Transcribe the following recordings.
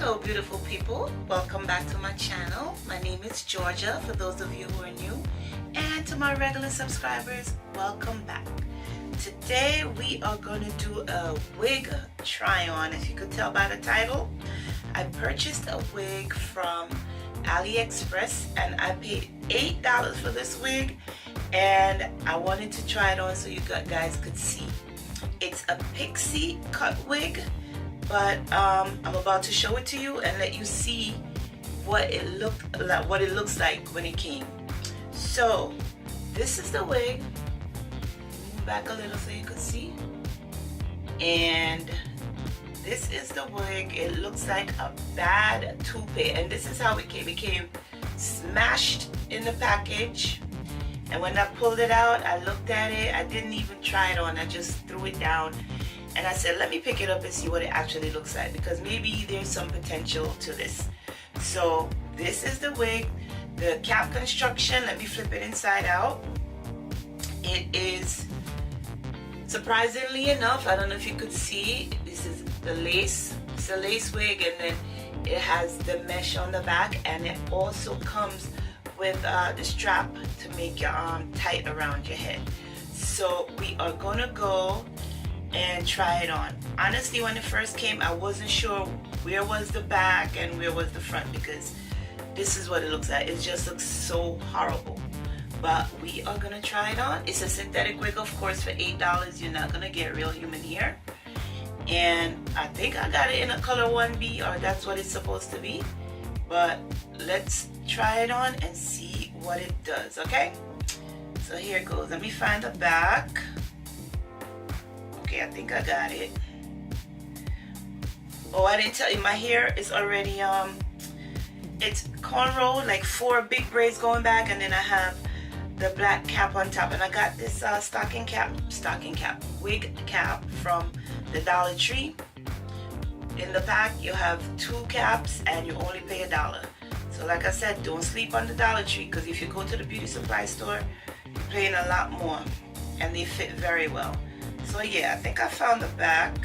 Hello beautiful people, welcome back to my channel. My name is Georgia for those of you who are new, and to my regular subscribers, welcome back. Today we are going to do a wig try on. As you could tell by the title, I purchased a wig from AliExpress and I paid $8 for this wig, and I wanted to try it on so you guys could see. It's a Pixie cut wig, but I'm about to show it to you and let you see what it looks like when it came. So this is the wig. Move back a little so you can see. And this is the wig. It looks like a bad toupee, and this is how it came. It came smashed in the package, and when I pulled it out, I looked at it. I didn't even try it on. I just threw it down. And I said, let me pick it up and see what it actually looks like, because maybe there's some potential to this. So this is the wig, the cap construction. Let me flip it inside out. It is, surprisingly enough, I don't know if you could see, this is the lace. It's a lace wig, and then it has the mesh on the back, and it also comes with the strap to make your arm tight around your head. So we are gonna go and try it on. Honestly, when it first came, I wasn't sure where was the back and where was the front, because this is what it looks like. It just looks so horrible. But we are gonna try it on. It's a synthetic wig, of course. For $8 you're not gonna get real human hair, and I think I got it in a color 1B, or that's what it's supposed to be. But let's try it on and see what it does. Okay, so here it goes. Let me find the back. Okay, I think I got it. Oh, I didn't tell you, my hair is already it's cornrow, like 4 big braids going back, and then I have the black cap on top. And I got this wig cap from the Dollar Tree. In the pack you have 2 caps and you only pay $1. So like I said, don't sleep on the Dollar Tree, because if you go to the beauty supply store, you're paying a lot more, and they fit very well. So yeah, I think I found the back.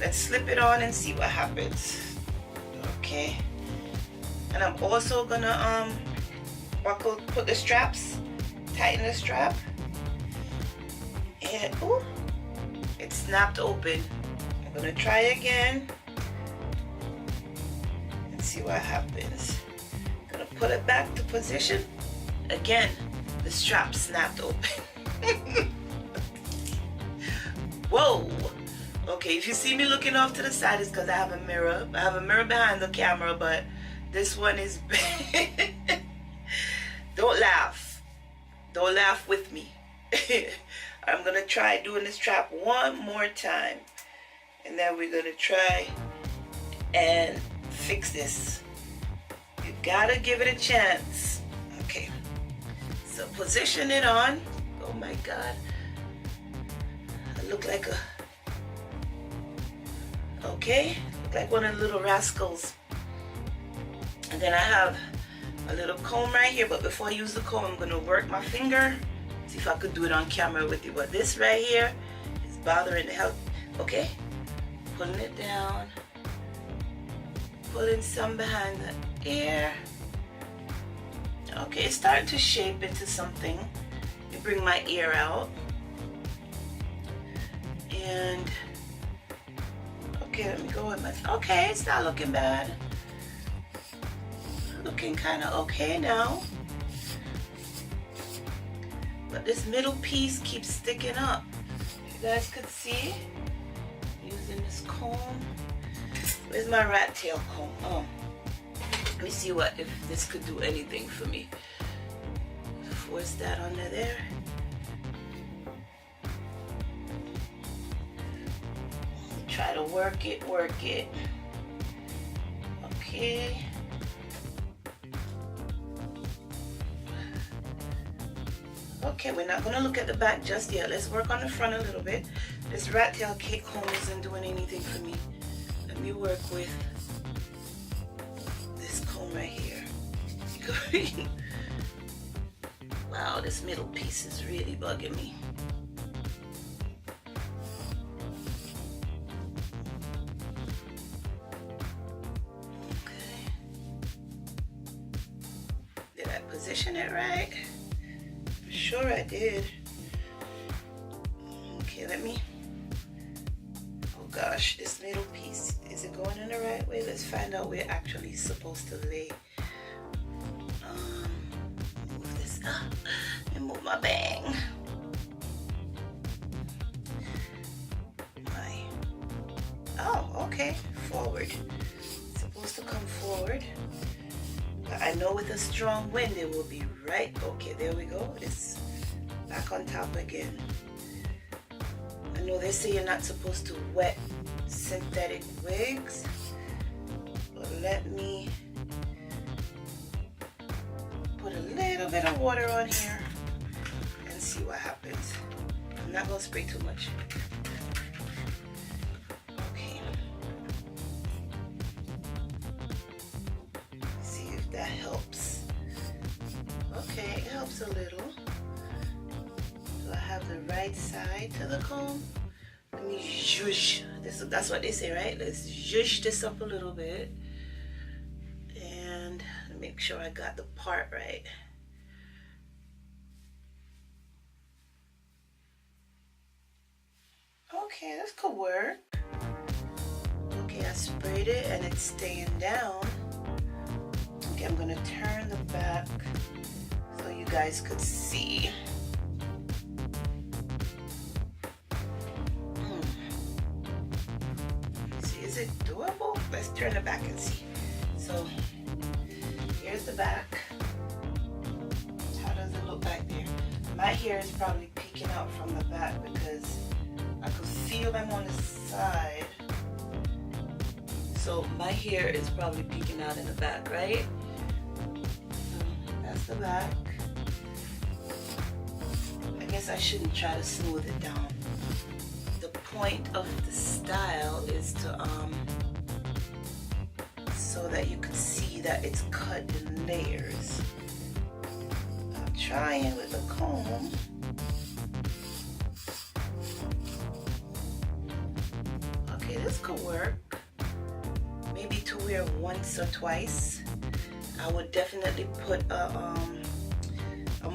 Let's slip it on and see what happens. Okay. And I'm also gonna put the straps, tighten the strap. And ooh, it snapped open. I'm gonna try again and see what happens. Gonna put it back to position. Again, the strap snapped open. Whoa! Okay, if you see me looking off to the side, it's because I have a mirror. I have a mirror behind the camera, but this one is big. Don't laugh. Don't laugh with me. I'm going to try doing this strap one more time. And then we're going to try and fix this. You gotta give it a chance. Okay. So position it on. Oh my God. Look like look like one of the little rascals. And then I have a little comb right here, but before I use the comb, I'm gonna work my finger, see if I could do it on camera with you. But this right here is bothering the hell. Okay, pulling it down, pulling some behind the ear. Okay, it's starting to shape into something. Let me bring my ear out. And okay, let me go with my, okay, it's not looking bad. Looking kind of okay now. But this middle piece keeps sticking up. You guys could see, using this comb. Where's my rat tail comb? Oh, let me see if this could do anything for me. Force that under there. Try to work it. Okay. Okay, we're not gonna look at the back just yet. Let's work on the front a little bit. This rat tail cake comb isn't doing anything for me. Let me work with this comb right here. Wow, this middle piece is really bugging me. position it right? For sure I did. Okay, let me, oh gosh, this middle piece, is it going in the right way? Let's find out where actually it's supposed to lay. Move this up and move my bang. Oh, okay, forward. It's supposed to come forward. But I know with a strong wind it will be right. Okay, there we go. It's back on top again. I know they say you're not supposed to wet synthetic wigs, but let me put a little bit of water on here and see what happens. I'm not going to spray too much. Okay. See if that helps. Okay, it helps a little. Do I have the right side to the comb? Let me zhuzh. That's what they say, right? Let's zhuzh this up a little bit. And make sure I got the part right. Okay, this could work. Okay, I sprayed it and it's staying down. Okay, I'm gonna turn the back so you guys could see. See, is it doable? Let's turn it back and see. So here's the back. How does it look back there? My hair is probably peeking out from the back because I could feel them on the side. So my hair is probably peeking out in the back, right? So that's the back. I guess I shouldn't try to smooth it down. The point of the style is to so that you can see that it's cut in layers. I'm trying with a comb. Okay, this could work. Maybe to wear once or twice. I would definitely put a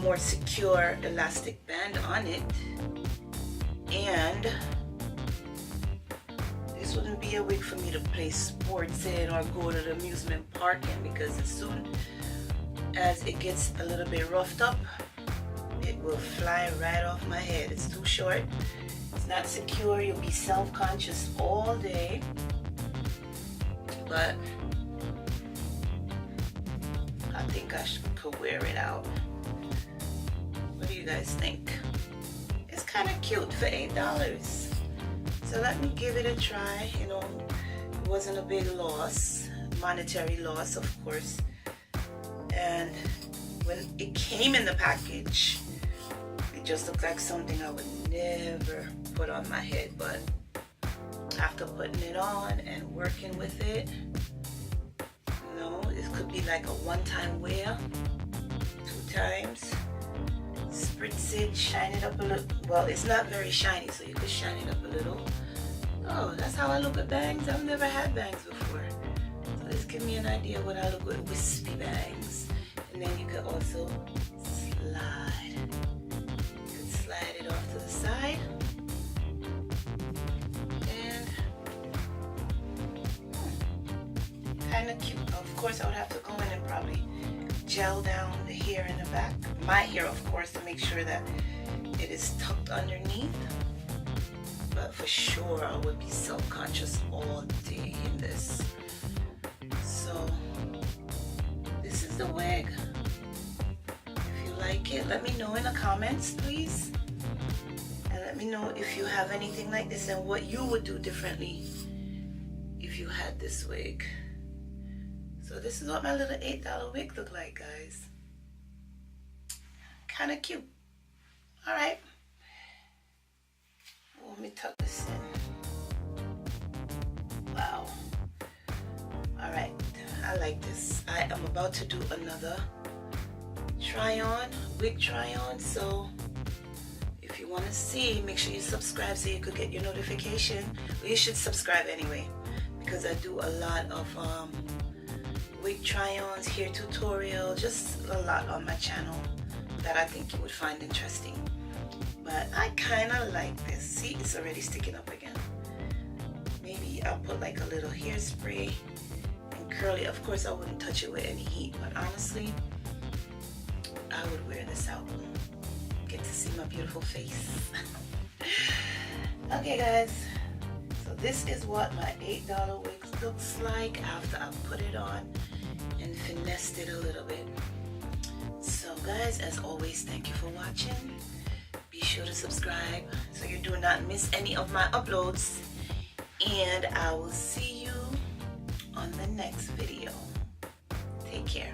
more secure elastic band on it, and this wouldn't be a wig for me to play sports in or go to the amusement park in, because as soon as it gets a little bit roughed up, it will fly right off my head. It's too short, it's not secure, you'll be self-conscious all day. But I think I could wear it out. What do you guys think? It's kind of cute for $8. So let me give it a try. You know, it wasn't a big loss, monetary loss, of course. And when it came in the package, it just looked like something I would never put on my head. But after putting it on and working with it, you know, it could be like a one-time wear, 2 times. Spritz it, shine it up a little. Well, it's not very shiny, so you could shine it up a little. Oh, that's how I look at bangs. I've never had bangs before. So this gives me an idea what I look with wispy bangs. And then you could also slide. You could slide it off to the side. Kind of cute. Of course, I would have to go in and probably gel down the hair in the back. My hair, of course, to make sure that it is tucked underneath. But for sure, I would be self-conscious all day in this. So, this is the wig. If you like it, let me know in the comments, please. And let me know if you have anything like this and what you would do differently if you had this wig. So this is what my little $8 wig look like, guys. Kind of cute. All right. Let me tuck this in. Wow. All right. I like this. I am about to do another try-on, wig try-on. So if you want to see, make sure you subscribe so you could get your notification. Well, you should subscribe anyway, because I do a lot of wig try-ons, hair tutorial, just a lot on my channel that I think you would find interesting. But I kind of like this. See, it's already sticking up again. Maybe I'll put like a little hairspray and curl it. Of course I wouldn't touch it with any heat, but honestly I would wear this out. Get to see my beautiful face. Okay guys, so this is what my $8 wig looks like after I put it on and finessed it a little bit. So guys, as always, thank you for watching. Be sure to subscribe so you do not miss any of my uploads, and I will see you on the next video. Take care.